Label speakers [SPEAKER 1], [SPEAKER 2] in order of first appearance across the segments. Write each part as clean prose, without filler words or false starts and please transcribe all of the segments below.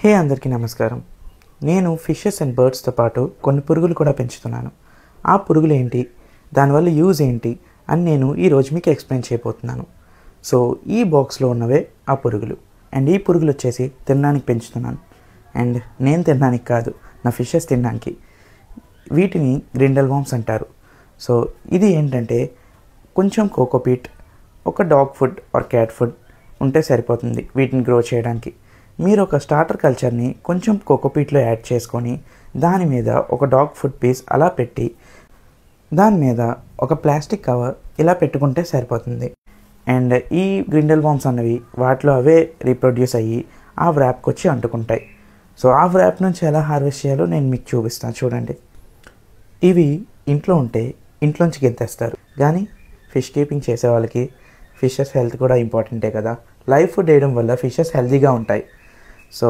[SPEAKER 1] హే అందరికీ నమస్కారం. నేను ఫిషెస్ అండ్ బర్డ్స్తో పాటు కొన్ని పురుగులు కూడా పెంచుతున్నాను. ఆ పురుగులు ఏంటి, దానివల్ల యూజ్ ఏంటి అని నేను ఈరోజు మీకు ఎక్స్ప్లెయిన్ చేయబోతున్నాను. సో ఈ బాక్స్లో ఉన్నవే ఆ పురుగులు. అండ్ ఈ పురుగులు వచ్చేసి తినడానికి పెంచుతున్నాను. అండ్ నేను తినడానికి కాదు, నా ఫిషెస్ తినడానికి. వీటిని గ్రిండల్ వామ్స్ అంటారు. సో ఇది ఏంటంటే కొంచెం కోకోపీట్, ఒక dog food or cat food ఉంటే సరిపోతుంది వీటిని గ్రో చేయడానికి. మీరు ఒక స్టార్టర్ కల్చర్ని కొంచెం కోకోపీట్లో యాడ్ చేసుకొని దాని మీద ఒక డాగ్ ఫుడ్ పీస్ అలా పెట్టి దాని మీద ఒక ప్లాస్టిక్ కవర్ ఇలా పెట్టుకుంటే సరిపోతుంది. అండ్ ఈ గ్రిండల్ వామ్స్ అన్నవి వాటిలో అవే రీప్రొడ్యూస్ అయ్యి ఆ వ్రాప్కి వచ్చి అంటుకుంటాయి. సో ఆ వ్రాప్ నుంచి ఎలా హార్వెస్ట్ చేయాలో నేను మీకు చూపిస్తాను. చూడండి, ఇవి ఇంట్లో ఉంటే ఇంట్లోంచి గెంతేస్తారు. కానీ ఫిష్ కీపింగ్ చేసే వాళ్ళకి ఫిషెస్ హెల్త్ కూడా ఇంపార్టెంటే కదా. లైవ్ ఫుడ్ వేయడం వల్ల ఫిషెస్ హెల్తీగా ఉంటాయి. సో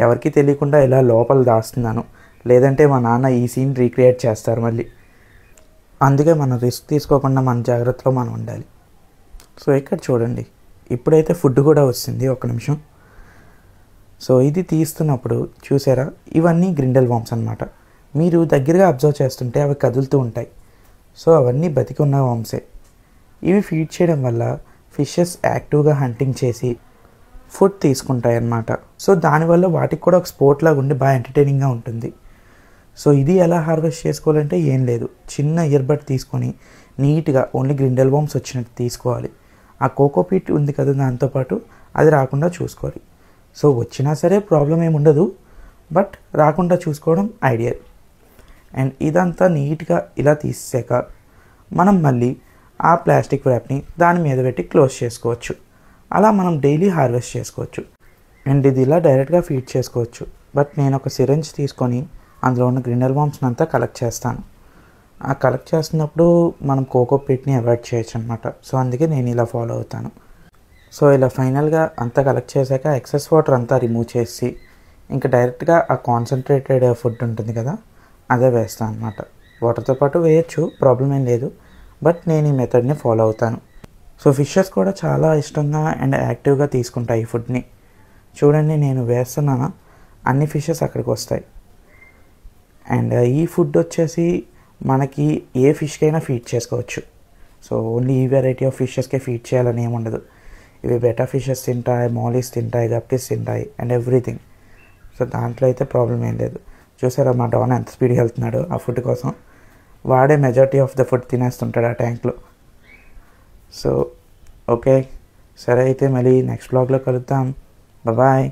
[SPEAKER 1] ఎవరికి తెలియకుండా ఇలా లోపల దాస్తున్నాను, లేదంటే మా నాన్న ఈ సీన్ రీక్రియేట్ చేస్తారు మళ్ళీ. అందుకే మనం రిస్క్ తీసుకోకుండా మన జాగ్రత్తలో మనం ఉండాలి. సో ఇక్కడ చూడండి, ఇప్పుడైతే ఫుడ్ కూడా వస్తుంది. ఒక నిమిషం. సో ఇది తీస్తున్నప్పుడు చూసారా, ఇవన్నీ గ్రిండల్ వామ్స్ అన్నమాట. మీరు దగ్గరగా అబ్జర్వ్ చేస్తుంటే అవి కదులుతూ ఉంటాయి. సో అవన్నీ బతికి ఉన్న వామ్సే. ఇవి ఫీడ్ చేయడం వల్ల ఫిషెస్ యాక్టివ్గా హంటింగ్ చేసి ఫుడ్ తీసుకుంటాయి అన్నమాట. సో దానివల్ల వాటికి కూడా ఒక స్పోర్ట్ లాగా ఉండి బాగా ఎంటర్టైనింగ్గా ఉంటుంది. సో ఇది ఎలా హార్వెస్ట్ చేసుకోవాలంటే ఏం లేదు, చిన్న ఇయర్బడ్ తీసుకొని నీట్గా ఓన్లీ గ్రిండల్ వామ్స్ వచ్చినట్టు తీసుకోవాలి. ఆ కోకోపీట్ ఉంది కదా, దాంతోపాటు అది రాకుండా చూసుకోవాలి. సో వచ్చినా సరే ప్రాబ్లం ఏమి ఉండదు, బట్ రాకుండా చూసుకోవడం ఐడియల్. అండ్ ఇదంతా నీట్గా ఇలా తీసాక మనం మళ్ళీ ఆ ప్లాస్టిక్ ర్యాప్ని దాని మీద పెట్టి క్లోజ్ చేసుకోవచ్చు. అలా మనం డైలీ హార్వెస్ట్ చేసుకోవచ్చు. అండ్ ఇది ఇలా డైరెక్ట్గా ఫీడ్ చేసుకోవచ్చు. బట్ నేను ఒక సిరంజ్ తీసుకొని అందులో ఉన్న గ్రిండల్ వామ్స్ని అంతా కలెక్ట్ చేస్తాను. ఆ కలెక్ట్ చేస్తున్నప్పుడు మనం కోకోపీట్ని అవాయిడ్ చేయొచ్చు అనమాట. సో అందుకే నేను ఇలా ఫాలో అవుతాను. సో ఇలా ఫైనల్గా అంతా కలెక్ట్ చేశాక ఎక్సెస్ వాటర్ అంతా రిమూవ్ చేసి ఇంకా డైరెక్ట్గా ఆ కాన్సన్ట్రేటెడ్ ఫుడ్ ఉంటుంది కదా, అదే వేస్తాను అనమాట. వాటర్తో పాటు వేయచ్చు, ప్రాబ్లం ఏం లేదు. బట్ నేను ఈ మెథడ్ని ఫాలో అవుతాను. సో ఫిషెస్ కూడా చాలా ఇష్టంగా అండ్ యాక్టివ్గా తీసుకుంటాయి ఈ ఫుడ్ని. చూడండి, నేను వేస్తున్నాను, అన్ని ఫిషెస్ అక్కడికి వస్తాయి. అండ్ ఈ ఫుడ్ వచ్చేసి మనకి ఏ ఫిష్కైనా ఫీడ్ చేసుకోవచ్చు. సో ఓన్లీ ఈ వెరైటీ ఆఫ్ ఫిషెస్కే ఫీడ్ చేయాలని ఏమి ఉండదు. ఇవి బెటా ఫిషెస్ తింటాయి, మాలీస్ తింటాయి, గప్పీస్ తింటాయి అండ్ ఎవ్రీథింగ్. సో దాంట్లో అయితే ప్రాబ్లం ఏం లేదు. చూసారా మా డాన్ ఎంత స్పీడ్గా వెళ్తున్నాడు ఆ ఫుడ్ కోసం. వాడే మెజారిటీ ఆఫ్ ద ఫుడ్ తినేస్తుంటాడు ఆ ట్యాంక్లో. సో ఓకే, సరే అయితే మళ్ళీ నెక్స్ట్ బ్లాగ్లో కలుద్దాం. బాయ్.